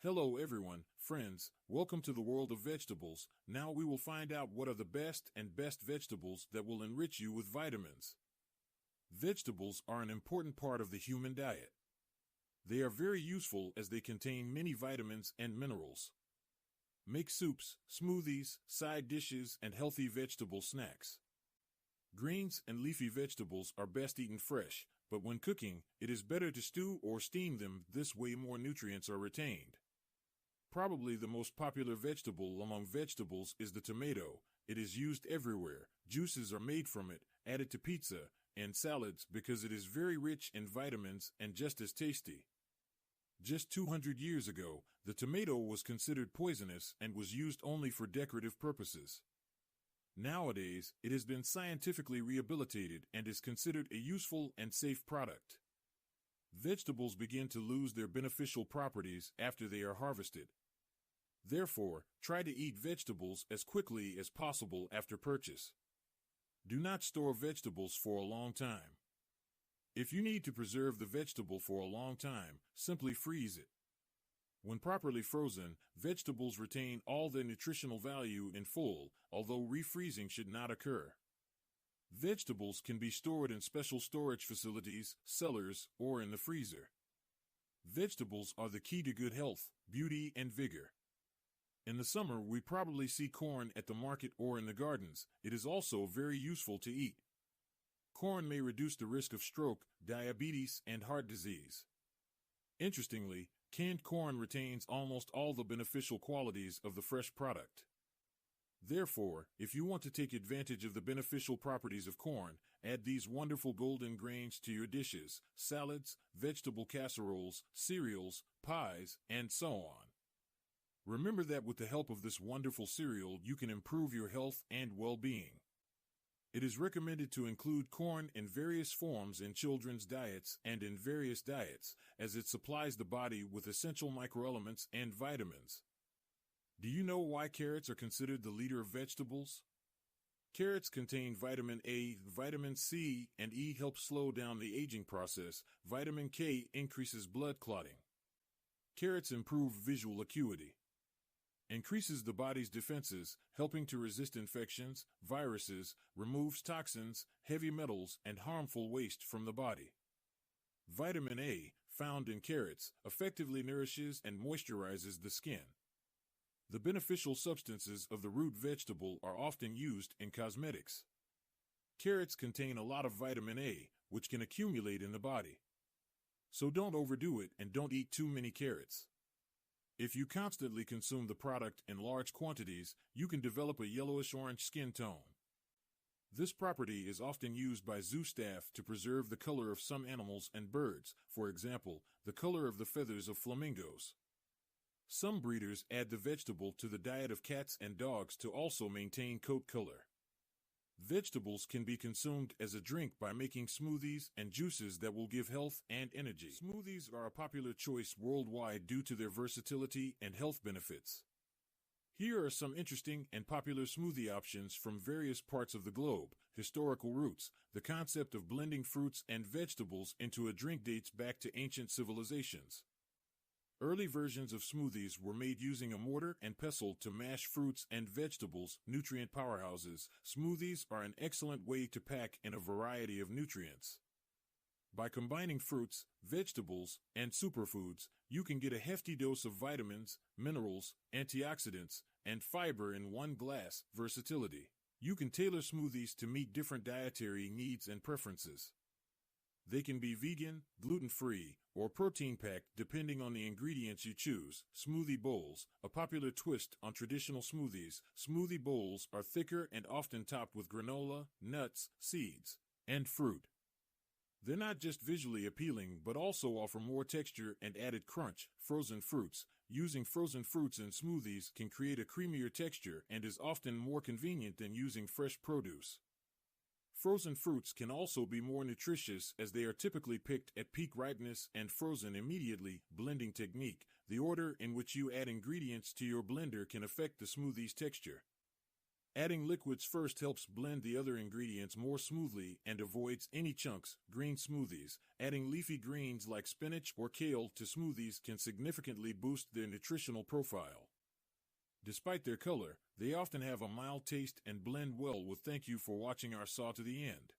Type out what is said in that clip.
Hello everyone, friends, welcome to the world of vegetables. Now we will find out what are the best vegetables that will enrich you with vitamins. Vegetables are an important part of the human diet. They are very useful as they contain many vitamins and minerals. Make soups, smoothies, side dishes, and healthy vegetable snacks. Greens and leafy vegetables are best eaten fresh, but when cooking, it is better to stew or steam them. This way more nutrients are retained. Probably the most popular vegetable among vegetables is the tomato. It is used everywhere. Juices are made from it, added to pizza and salads because it is very rich in vitamins and just as tasty. Just 200 years ago, the tomato was considered poisonous and was used only for decorative purposes. Nowadays, it has been scientifically rehabilitated and is considered a useful and safe product. Vegetables begin to lose their beneficial properties after they are harvested. Therefore, try to eat vegetables as quickly as possible after purchase. Do not store vegetables for a long time. If you need to preserve the vegetable for a long time, simply freeze it. When properly frozen, vegetables retain all their nutritional value in full, although refreezing should not occur. Vegetables can be stored in special storage facilities, cellars, or in the freezer. Vegetables are the key to good health, beauty, and vigor. In the summer, we probably see corn at the market or in the gardens. It is also very useful to eat. Corn may reduce the risk of stroke, diabetes, and heart disease. Interestingly, canned corn retains almost all the beneficial qualities of the fresh product. Therefore, if you want to take advantage of the beneficial properties of corn, add these wonderful golden grains to your dishes, salads, vegetable casseroles, cereals, pies, and so on. Remember that with the help of this wonderful cereal you can improve your health and well-being. It is recommended to include corn in various forms in children's diets and in various diets, as it supplies the body with essential microelements and vitamins. Do you know why carrots are considered the leader of vegetables? Carrots contain vitamin A, vitamin C, and E help slow down the aging process. Vitamin K increases blood clotting. Carrots improve visual acuity. Increases the body's defenses, helping to resist infections, viruses, removes toxins, heavy metals, and harmful waste from the body. Vitamin A, found in carrots, effectively nourishes and moisturizes the skin. The beneficial substances of the root vegetable are often used in cosmetics. Carrots contain a lot of vitamin A, which can accumulate in the body. So don't overdo it and don't eat too many carrots. If you constantly consume the product in large quantities, you can develop a yellowish-orange skin tone. This property is often used by zoo staff to preserve the color of some animals and birds, for example, the color of the feathers of flamingos. Some breeders add the vegetable to the diet of cats and dogs to also maintain coat color. Vegetables can be consumed as a drink by making smoothies and juices that will give health and energy. Smoothies are a popular choice worldwide due to their versatility and health benefits. Here are some interesting and popular smoothie options from various parts of the globe. Historical roots. The concept of blending fruits and vegetables into a drink dates back to ancient civilizations. Early versions of smoothies were made using a mortar and pestle to mash fruits and vegetables, nutrient powerhouses. Smoothies are an excellent way to pack in a variety of nutrients. By combining fruits, vegetables, and superfoods, you can get a hefty dose of vitamins, minerals, antioxidants, and fiber in one glass. Versatility. You can tailor smoothies to meet different dietary needs and preferences. They can be vegan, gluten-free, or protein-packed depending on the ingredients you choose. Smoothie bowls, a popular twist on traditional smoothies. Smoothie bowls are thicker and often topped with granola, nuts, seeds, and fruit. They're not just visually appealing but also offer more texture and added crunch. Frozen fruits. Using frozen fruits in smoothies can create a creamier texture and is often more convenient than using fresh produce. Frozen fruits can also be more nutritious as they are typically picked at peak ripeness and frozen immediately. Blending technique. The order in which you add ingredients to your blender can affect the smoothie's texture. Adding liquids first helps blend the other ingredients more smoothly and avoids any chunks. Green smoothies. Adding leafy greens like spinach or kale to smoothies can significantly boost their nutritional profile. Despite their color, they often have a mild taste and blend well with. Thank you for watching our saw to the end.